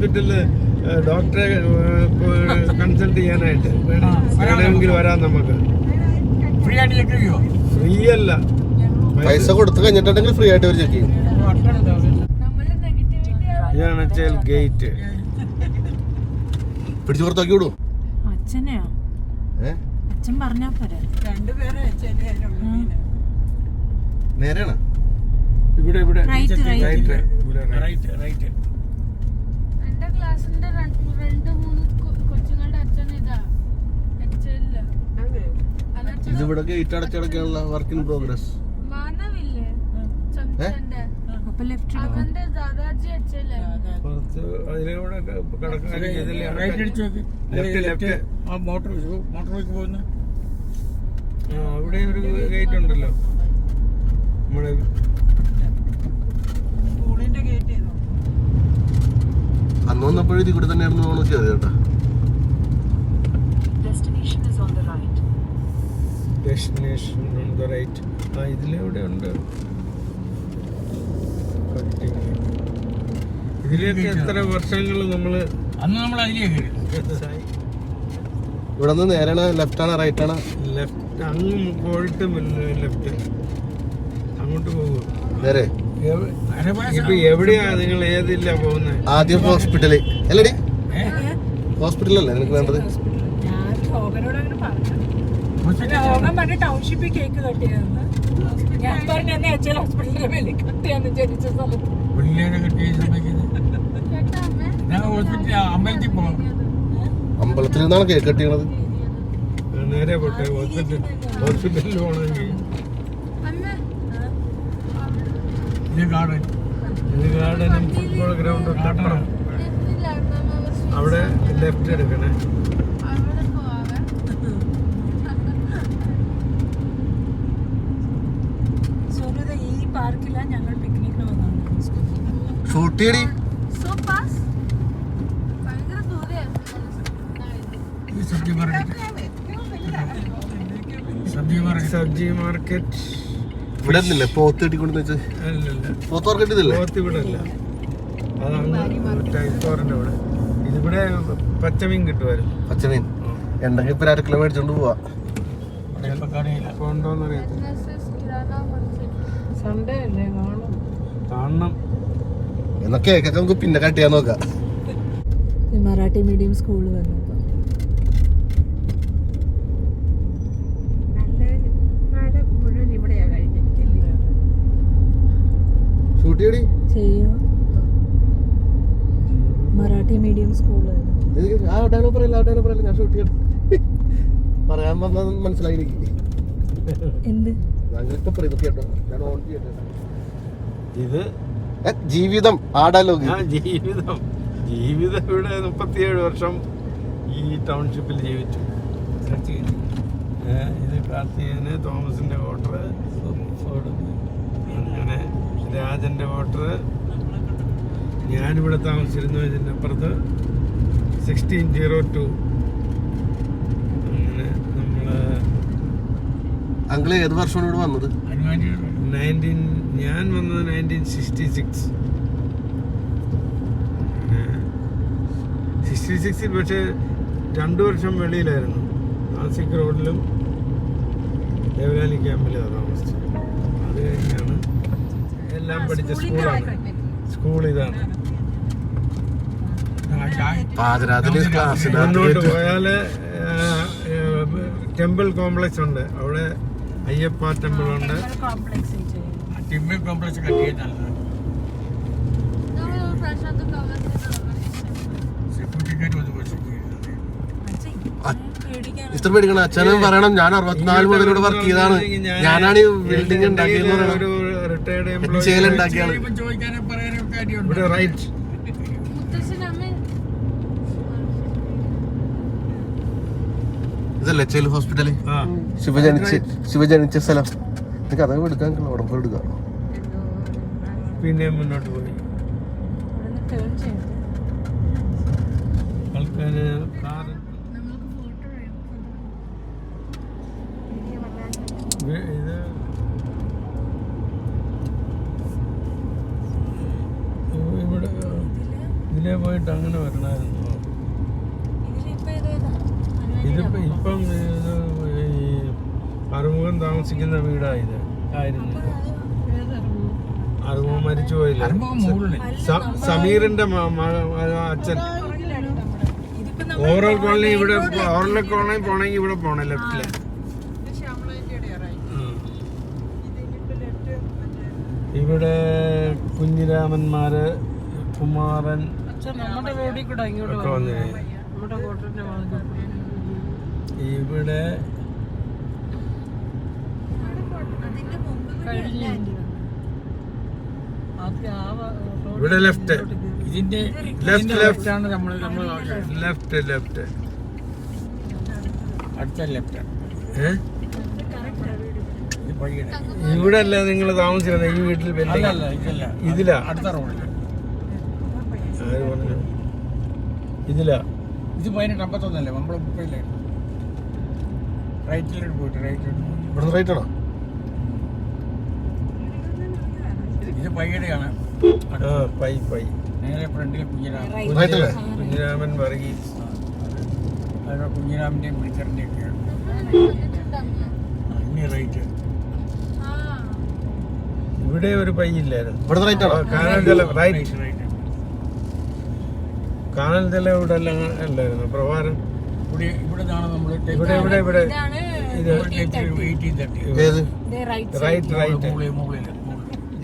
ഹോസ്പിറ്റലില് ഡോക്ടറെ കൺസൾട്ട് ചെയ്യാനായിട്ട് വേണമെങ്കിൽ വരാം നമുക്ക്. ഫ്രീ അല്ല, പൈസ കൊടുത്തു കഴിഞ്ഞിട്ടുണ്ടെങ്കിൽ ഫ്രീ ആയിട്ട് അവർ ചെക്ക് ചെയ്യും. ഇതാണ് ഗേറ്റ്. പിടിച്ചു പുറത്താക്കി വിടും. അച്ഛനെയോ? അച്ഛൻ പറഞ്ഞാ പോരെ. നേരെയാണ് ഇവിടെ ഇവിടെ റൈറ്റ്. എന്റെ ക്ലാസ്സിന്റെ 2-3 കൊച്ചുങ്ങളുടെ അച്ഛൻ ഇതാ ഇതിവിടെ ഗേറ്റ് അടച്ചടക്കാനുള്ള വർക്ക് ഇൻ പ്രോഗ്രസ്. മാനവില്ലേ ചന്ദ്രന്റെ അവന്റെ ദാദാജി അച്ഛല്ലേ. അതിലൂടെ അവിടെ ഒരു ഗേറ്റ് ഉണ്ടല്ലോ നമ്മുടെ സ്കൂളിന്റെ ഗേറ്റ്. അന്ന് വന്നപ്പോഴും ഇത് ഇവിടെ തന്നെയാണെന്ന് തോന്നുന്നു കേട്ടാ. Destination on the right. ഇതിലെവിടെ ഉണ്ട് ഇതിലേക്ക് എത്ര വർഷങ്ങൾ നമ്മള് ഇവിടെ നിന്ന് നേരെയാണ്, ലെഫ്റ്റ് ആണ്, റൈറ്റ് ആണ്? ലെഫ്റ്റ്. അങ്ങ് പോയിട്ട് ലെഫ്റ്റ് അങ്ങോട്ട് പോകും. നേരെ ഇപ്പൊ എവിടെയാ നിങ്ങൾ ഏതില്ല പോകുന്നത്? ആദ്യം ഹോസ്പിറ്റല് അല്ലേടി? ഹോസ്പിറ്റലല്ലേ നിനക്ക് വേണ്ടത്? ടൗൺഷിപ്പിൽ കേക്ക് കട്ടിയായിരുന്നു. ഞാൻ പറഞ്ഞ ഹോസ്പിറ്റലിന്റെ മേലെ കട്ടിയാന്ന് ജനിച്ച സ്ഥലം. അമ്പലത്തിൽ നിന്നാണ് കേക്ക് കട്ടിയണത്. നേരെ പോട്ടെ. ഹോസ്പിറ്റലിൽ പോകണമെങ്കിൽ ഗാർഡനും ഫുട്ബോൾ ഗ്രൗണ്ടും അപ്പുറം. അവിടെ ലെഫ്റ്റ് എടുക്കണേ. ഈ പാർക്കിലാണ് ഞങ്ങൾ പിക്നിക്കിന് വന്നത്. ഷൂട്ട് ചെയ്യടി. സബ്ജി മാർക്കറ്റ് ഇവിടെ നിന്നില്ലേ പോത്ത് കെട്ടിക്കൊണ്ട് വെച്ച്? പോത്ത് മാർക്കറ്റ് ഇതില്ലേ? പോത്ത് ഇവിടെ അല്ല, അതാണ് ടൈപ്പോറിന്റെ ഇവിടെ. ഇതിവിടെ പച്ചമീൻ കിട്ടുമായിരുന്നു. പച്ചമീൻ ഉണ്ടെങ്കിൽ ഇപ്പൊ 1 കിലോ മേടിച്ചോണ്ട് പോവാ. കൊണ്ടോന്നറിയത്തില്ല. സൺഡേ അല്ലേ കാണണം. എന്നാ കേക്കൊക്കെ നമുക്ക് പിന്നെ കട്ട് ചെയ്യാൻ നോക്കാം. മറാഠി മീഡിയം സ്കൂൾ വന്നപ്പോ ഷൂട്ട് ചെയ്യടി. ചെയ്യോ മറാഠി മീഡിയം സ്കൂൾ. ആ ഡയലോഗ് പറയല്ല, ഞാൻ ഷൂട്ട് ചെയ്യട്ടെ. പറയാൻ വന്നത് മനസ്സിലായി എനിക്ക്. എന്ത് ഞങ്ങൾക്ക് പറയുന്നു കേട്ടോ, ഞാൻ ഓൺ ചെയ്യട്ടെ. ഇത് ജീവിതം ആ ഡയലോഗ്. ജീവിതം ഇവിടെ 37 വർഷം ഈ ടൗൺഷിപ്പിൽ ജീവിച്ചു. ഇത് കാർത്തികന്, തോമസിന്റെ വോട്ടർ, അങ്ങനെ രാജന്റെ വോട്ടർ. ഞാനിവിടെ താമസിച്ചിരുന്നു ഇതിൻ്റെ അപ്പുറത്ത് 1602. അങ്ങനെ നമ്മള് അങ്കിള് ഏത് വർഷമാണ് ഇവിടെ വന്നത്? ഞാൻ വന്നത് 1966. 66 പക്ഷേ 2 വർഷം വെളിയിലായിരുന്നു. നാസിക് റോഡിലും ദേവലാലി ക്യാമ്പിലാണ് താമസിച്ചത്. അത് കഴിഞ്ഞാണ് എല്ലാം പഠിച്ച സ്കൂളാണ്. സ്കൂൾ ഇതാണ്. മുന്നോട്ട് പോയാല് ടെമ്പിൾ കോംപ്ലക്സ് ഉണ്ട്. അവിടെ അയ്യപ്പ ടെമ്പിൾ ഉണ്ട്. ടെമ്പിൾ കോംപ്ലക്സ് ഇത്ര പേടിക്കണം. അച്ഛനും പറയണം ഞാൻ 64 മുതൽ ഇവിടെ വർക്ക് ചെയ്താണ്, ഞാനാണ് ഈ ബിൽഡിംഗ് ഉണ്ടാക്കിയെന്ന് പറയണം. ഇതല്ലേ ചേൽ ഹോസ്പിറ്റല്? ശിവ ജനിച്ച സ്ഥലം. എനിക്ക് അതൊക്കെ എടുക്കാൻ ഉടമ്പ് എടുക്കാം. പിന്നെ മുന്നോട്ട് പോയി ആൾക്കാര് ഇതിലെ പോയിട്ട് അങ്ങനെ വരണമായിരുന്നു. ഇതിപ്പോ ഇപ്പം ഇത് ഈ അറുമുഖം താമസിക്കുന്ന വീടായത് ആയിരുന്നു. അറുമുഖം മരിച്ചു പോയില്ല. സമീറിന്റെ അച്ഛൻ. ഓറൽ കോളനി ഇവിടെ, ഓറൽ കോളനി പോണെങ്കിൽ ഇവിടെ പോണം ലെഫ്റ്റില്. ഇവിടെ കുഞ്ഞിരാമന്മാര്, കുമാരൻ ഒക്കെ വന്നു. ഇവിടെ ഇവിടെ ലെഫ്റ്റ്, ഇതിന്റെ ലെഫ്റ്റ് ലെഫ്റ്റ് ആണ് നമ്മൾ ലെഫ്റ്റ് ലെഫ്റ്റ് അടുത്ത ലെഫ്റ്റ്. ഇവിടെ അല്ല നിങ്ങൾ താമസിക്കുന്നത് ഈ വീട്ടിൽ? ഇതിലാ? അടുത്ത റോഡിൽ. ആര് പറഞ്ഞു? ഇതിലാ? ഇത് 1851 നമ്മളെ മുപ്പതിലെ റൈറ്റിലോട്ട് പോയിട്ട് ഇവിടെ റൈറ്റ് ആണോ? ഇത് പയ്യടെയാണ്. പൈ പൈ നേരെ ഫ്രണ്ടിൽ കുഞ്ഞിരാമൻ വർഗീസ്. അതൊക്കെ കുഞ്ഞിരാമന്റെയും പിടിച്ചറിന്റെയും ഒക്കെയാണ്. ഇനി റൈറ്റ്. ഇവിടെ ഒരു പൈ ഇല്ലായിരുന്നു. ഇവിടെ റൈറ്റ് ആണോ? റൈറ്റ്. കാനൽ തല ഇവിടെ എല്ലാം അല്ലായിരുന്നു. പ്രഭാരം ഇവിടെ നമ്മൾ ഇവിടെ ഇവിടെ ഇവിടെ ഇത് 1830. ഏത് റൈറ്റ് റൈറ്റ്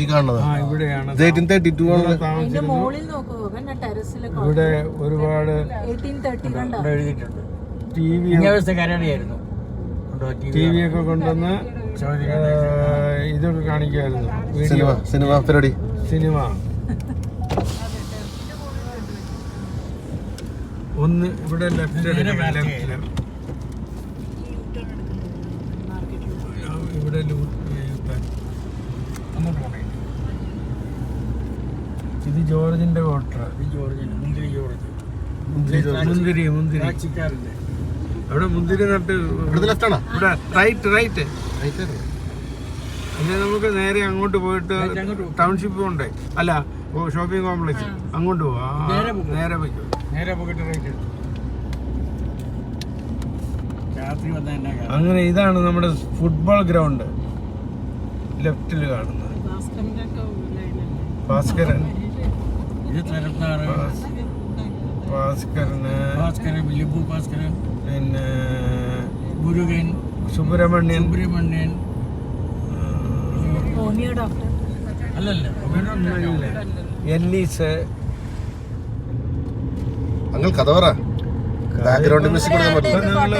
ഈ കാണുന്നത്? ഇവിടെയാണ് 1832 ആണ് താമസിച്ചിരുന്നു. ഇവിടെ ഒരുപാട് ഇവിടെ എഴുതിയിട്ടുണ്ട്. ടി വി ഒക്കെ കൊണ്ടുവന്ന് ഇതൊക്കെ കാണിക്കുമായിരുന്നു. സിനിമ പരിപാടി. സിനിമ ഒന്ന് ഇവിടെ ലെഫ്റ്റ് ഇവിടെ ഇത് ജോർജിന്റെ ക്വാർട്ടർ. മുന്തിരി അവിടെ മുന്തിരി നട്ട്. ലെഫ്റ്റ് ആണോ? ഇവിടെ റൈറ്റ് റൈറ്റ്. റൈറ്റ് പിന്നെ നമുക്ക് നേരെ അങ്ങോട്ട് പോയിട്ട് ടൗൺഷിപ്പ് പോണ്ടേ? അല്ല, ഷോപ്പിംഗ് കോംപ്ലക്സ് അങ്ങോട്ട് പോവാ. നേരെ പോയിക്കോ. നേരെ പോയിട്ട് റൈറ്റ് എടുത്തു. രാത്രി വന്ന അങ്ങനെ ഇതാണ് നമ്മുടെ ഫുട്ബോൾ ഗ്രൗണ്ട് ലെഫ്റ്റിൽ കാണുന്നത്. ഭാസ്കരൻ, ഇത് തരത്താറ് ഭാസ്കരൻ, ലിബു ഭാസ്കരൻ, പിന്നെ മുരുകൻ, സുബ്രഹ്മണ്യൻ, അല്ലല്ല എല്ലീസ്. അങ്ങൾ കഥ പറ. ബാക്ക്ഗ്രൗണ്ട് മ്യൂസിക് കൊടുക്കാൻ പറ്റില്ല.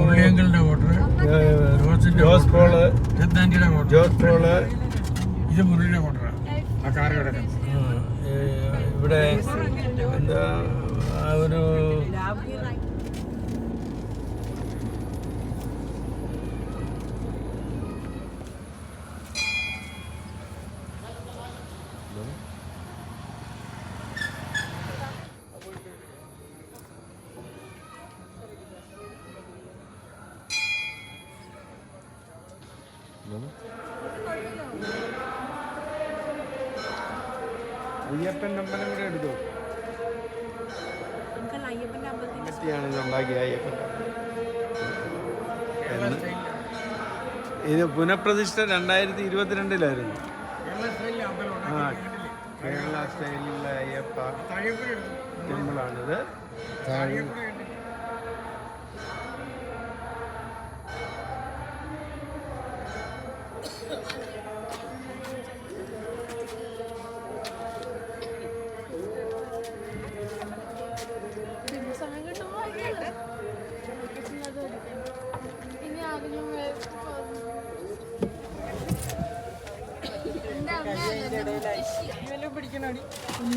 ഉള്ളിയങ്കലിന്റെ വോട്ടർ, ജോസ് പോള്, രത്നാന്റിയുടെ വോട്ടർ, ജോസ് പോള്. ഇത് മുരളിയുടെ വോട്ടറാണ്. ആ കാറ് കിടക്കുന്നത് ഇവിടെ എന്താ ഒരു അയ്യപ്പൻ്റെ അമ്പലം കൂടെ എടുത്തു. പറ്റിയാണ് ഇത് ഉണ്ടാക്കിയ അയ്യപ്പൻ്റെ ഇത് പുനഃപ്രതിഷ്ഠ 2022 ആ, കേരള സ്റ്റൈലിലുള്ള അയ്യപ്പ ടെമ്പിളാണിത്.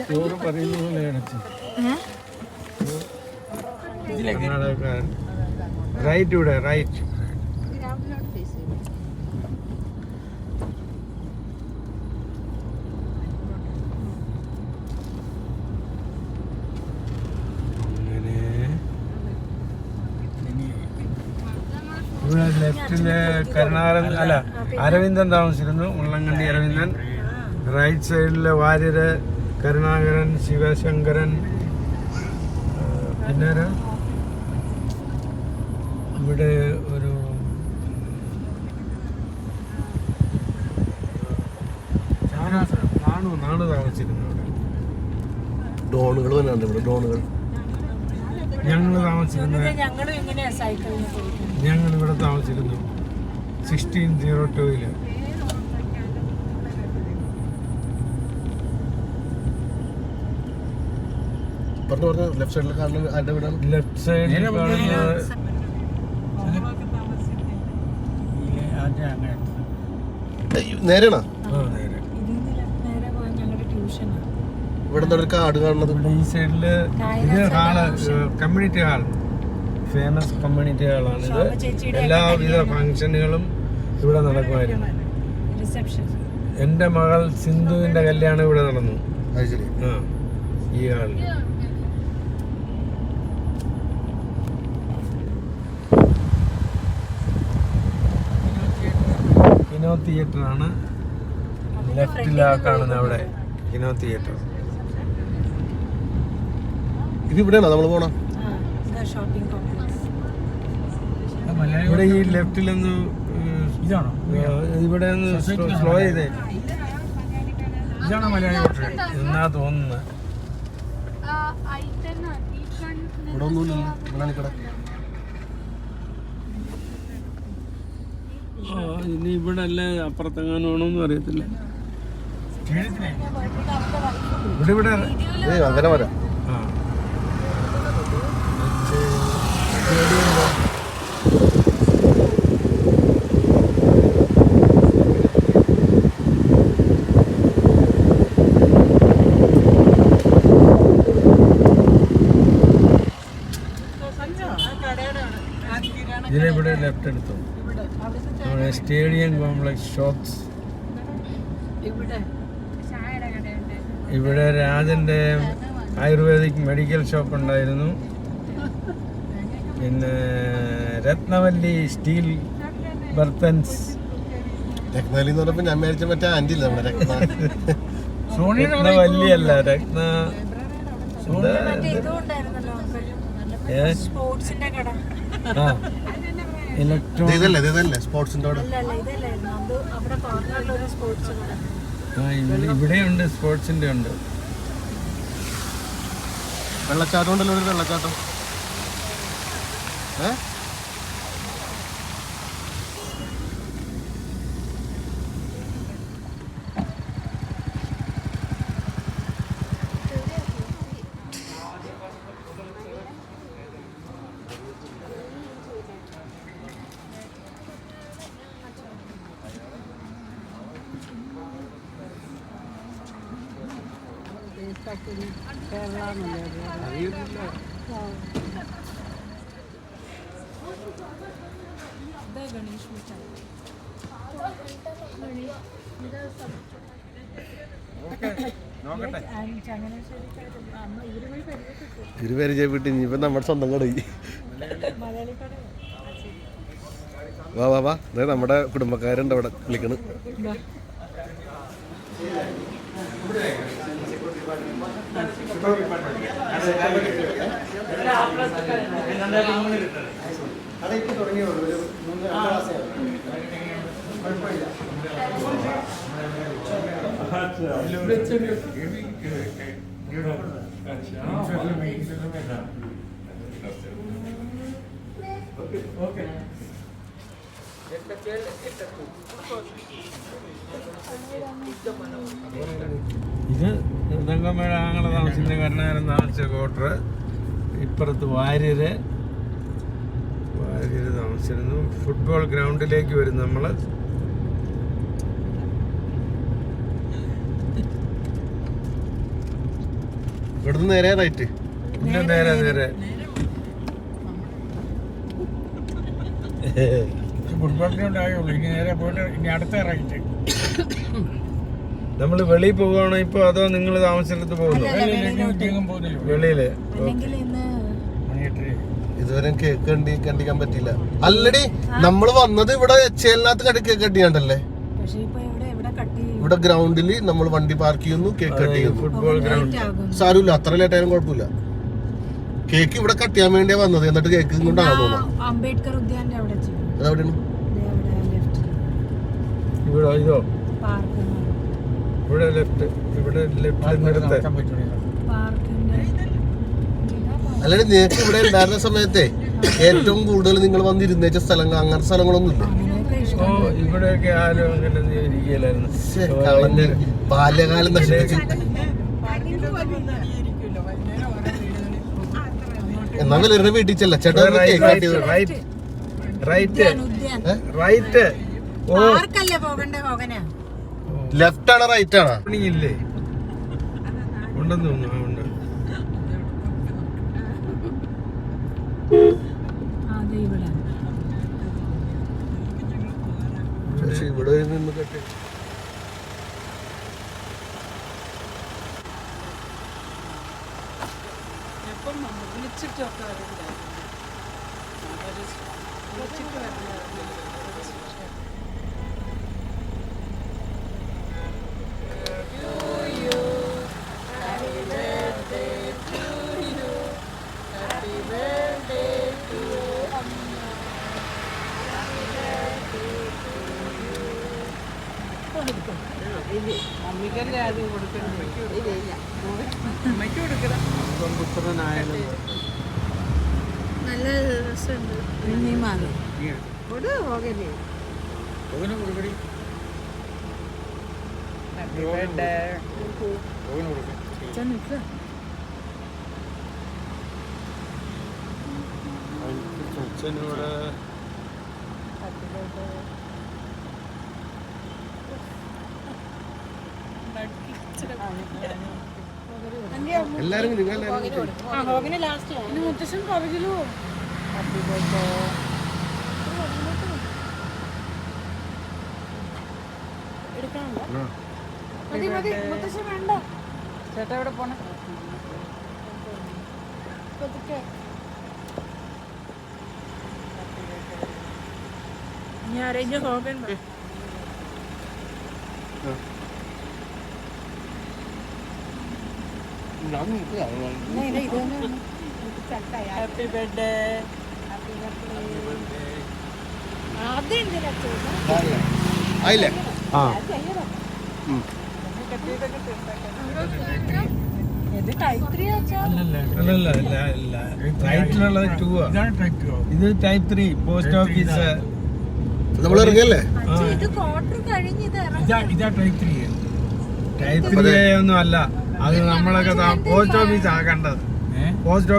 ചോറ് പറയുന്ന പോലെയാണ്. കർണാടകക്കാരൻ. റൈറ്റ് ഇവിടെ റൈറ്റ്. ഇവിടെ ലെഫ്റ്റില് കരുണാകരൻ അല്ല അരവിന്ദൻ താമസിച്ചിരുന്നു. മുള്ളങ്കണ്ടി അരവിന്ദൻ. റൈറ്റ് സൈഡില് വാര്യര്, കരുണാകരൻ, ശിവശങ്കരൻ, പിന്നെ ഇവിടെ ഒരു നാണ് താമസിച്ചിരുന്നു അവിടെ. ഡോണുകൾ വരാണ്ട് ഇവിടെ ഡോണുകൾ. ഞങ്ങൾ താമസിക്കുന്നത് ഞങ്ങളും എങ്ങനെയാ സൈക്കിളിന് പോയിട്ട് ഞങ്ങൾ ഇവിടെ താമസിച്ചിരുന്നു 1602 പറഞ്ഞ ലെഫ്റ്റ് സൈഡിൽ കാണുന്ന ആരുടെ വീടാണ്? ലെഫ്റ്റ് സൈഡിൽ നേരെയാണോ? നേരെ പോയി ഞങ്ങളുടെ ട്യൂഷനാണ്. ഇവിടെ എന്താ ഒരു കാട് കാണുന്നത്? ഇവിടെ ഈ സൈഡില് ഇത് hall community hall, famous community ഹാളാണ് ഇത്. എല്ലാവിധ ഫംഗ്ഷനുകളും ഇവിടെ നടക്കുമായിരുന്നു. റിസപ്ഷൻ. എൻ്റെ മകൾ സിന്ധുവിന്റെ കല്യാണം ഇവിടെ നടന്നു. അത് ശരി. ആ, ഈ ഹാളിൽ. കിനോ തിയേറ്റർ ആണ് ലെഫ്റ്റിലാ കാണുന്നത്. അവിടെ കിനോ തിയേറ്റർ. ഇത് ഇവിടെയാണോ നമ്മൾ പോണ? Shopping complex. ഇവിടെ ഈ ലെഫ്റ്റിലൊന്ന് ഇതാണോ? ഇവിടെ ഒന്ന് സ്ലോ ചെയ്തേ ഇതാണോ മലയാളി ഹോട്ടൽ? എന്നാ തോന്നുന്നത്. ഇവിടെ ഒന്നുമില്ലല്ലോ മണാലിക്കട. ഇനി ഇവിടെ അല്ലേ അപ്പുറത്തെങ്ങാനാണോന്നും അറിയത്തില്ല. ഇവിടെ ഇവിടെ അങ്ങനെ വരാം. ആ ഇതിലിവിടെ ലെഫ്റ്റ് എടുത്തു. Stadium complex shops. ഇവിടെ രാജന്റെ ആയുർവേദിക് മെഡിക്കൽ ഷോപ്പ് ഉണ്ടായിരുന്നു. പിന്നെ രത്നവല്ലി സ്റ്റീൽ ബർത്തൻസ്. രത്നാലി എന്ന് പറഞ്ഞപ്പോ ഞാൻ മേടിച്ച മറ്റേ ആന്റി ഇല്ല നമ്മുടെ രത്നവല്ലി അല്ല, രത്ന സ്പോർട്സിന്റെ കട. ഇതല്ലേ സ്പോർട്സിന്റെ അവിടെ. അവിടെ കോർണറിലൊരു സ്പോർട്സ് കട. ഇവിടെയുണ്ട്, സ്പോർട്സിന്റെ ഉണ്ട്. വെള്ളച്ചാട്ടം ഉണ്ടല്ലോ, ഒരു വെള്ളച്ചാട്ടം. ഇരുപേര് ചെയ്തിട്ട് ഇനിയിപ്പോ നമ്മുടെ സ്വന്തം കടയി. വാ വാ വാ, അതായത് നമ്മുടെ കുടുംബക്കാരുണ്ട് അവിടെ വിളിക്കണ്. ഇത് തങ്കമ്മയുടെ ആങ്ങളെ താമസിക്കുന്ന കരുണാകരൻ താമസിച്ച ക്വാർട്ടർ. ഇപ്പുറത്ത് വാര്യര് താമസിച്ചിരുന്നു. ഫുട്ബോൾ ഗ്രൗണ്ടിലേക്ക് വരും നമ്മൾ. ഇവിടുന്ന് നേരെ റൈറ്റ്. പിന്നെ നേരെ ഫുട്ബോൾ ഗ്രൗണ്ട് ആയുള്ളൂ. ഇനി നേരെ പോയിട്ട് ഇനി അടുത്ത റൈറ്റ്. നമ്മൾ വെളിയിൽ പോവുകയാണോ ഇപ്പൊ, അതോ നിങ്ങൾ താമസിച്ചിടത്ത് പോകുന്നു? വെളിയില്. ഇതുവരെ കേക്ക് കണ്ടിക്കാൻ പറ്റില്ല. അല്ലടി, നമ്മള് വന്നത് ഇവിടെ എച്ചേലിനകത്ത് കേക്ക് കട്ടിയാണ്ടല്ലേ. ഇവിടെ ഗ്രൗണ്ടില് നമ്മൾ വണ്ടി പാർക്ക് ചെയ്യുന്നു, കേക്ക് കട്ട് ചെയ്യുന്നു. ഫുട്ബോൾ ഗ്രൗണ്ട് സാരമില്ല, അത്ര ലേറ്റായാലും കുഴപ്പമില്ല. കേക്ക് ഇവിടെ കട്ട് ചെയ്യാൻ വേണ്ടിയാ വന്നത്, എന്നിട്ട് കേക്ക് കൊണ്ടാണ് തോന്നുന്നു. അംബേദ്കർ ഉദ്യാന്റെ അവിടെ അതെവിടെയാണ്? ഇവിടെ ഇതോ പാർക്ക് ഇവിടെ ലെഫ്റ്റ്, ഇവിടെ ലെഫ്റ്റ് പാർക്കിന്റെ അല്ലെങ്കിൽ നിങ്ങൾക്ക് ഇവിടെ ഉണ്ടായിരുന്ന സമയത്തെ ഏറ്റവും കൂടുതൽ നിങ്ങൾ വന്നിരുന്നേച്ച സ്ഥലങ്ങൾ അങ്ങനത്തെ സ്ഥലങ്ങളൊന്നും ഇല്ല. ഓ ഇവിടെയൊക്കെ ആരും അങ്ങനെ ഇരിക്കലായിരുന്നു. ബാല്യകാലം നശിപ്പിച്ചു. എന്നാ വലിയ വീട്ടിൽ ചെല്ല ചേട്ടാ. റൈറ്റ് ഓ പാർക്കല്ലേ പോകണ്ടേ പോകനാ? ലെഫ്റ്റ് ആണോ റൈറ്റ് ആണോ? ഇല്ലേ ഉണ്ടെന്ന് തോന്നുന്നു. ഉണ്ട്. അതെ ഇവിടെ പക്ഷെ ഇവിടെ നിന്ന് കെട്ടി നല്ല രസമുണ്ട്. അച്ഛനോട് എല്ലാരും മുത്തശ്ശൻ പുറകിലോ മതി മതി മുത്തശ്ശൻ വേണ്ട. ചേട്ടാ എവിടെ പോണേ? ഞാൻ അരഞ്ഞ ഹോഗൻ ഹാപ്പി ബർത്ത്ഡേ. ആയില്ലേ? ആ ഇത് ടൈപ്പ് 3 ആച്ചാ? അല്ലല്ല റൈറ്റിലുള്ളത് 2 ആ. ഇത് ടൈപ്പ് 3 പോസ്റ്റ് ഓഫീസ്. നമ്മൾ ഇറങ്ങിയല്ലേ? ഇത് ക്വാർട്ടർ കഴിഞ്ഞ് ഇത് ടൈപ്പ് 3 ഒന്നും അല്ല അത്. നമ്മളൊക്കെ പോസ്റ്റ് ഓഫീസ് ആകേണ്ടത്. പോസ്റ്റ്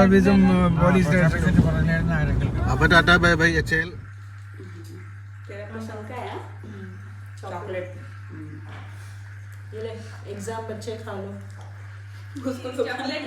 ഓഫീസും പോലീസ് സ്റ്റേഷനും. അപ്പൊ tata bye bye HL. Chocolate ये ले एग्जाम बच्चे खा लो उसको चॉकलेट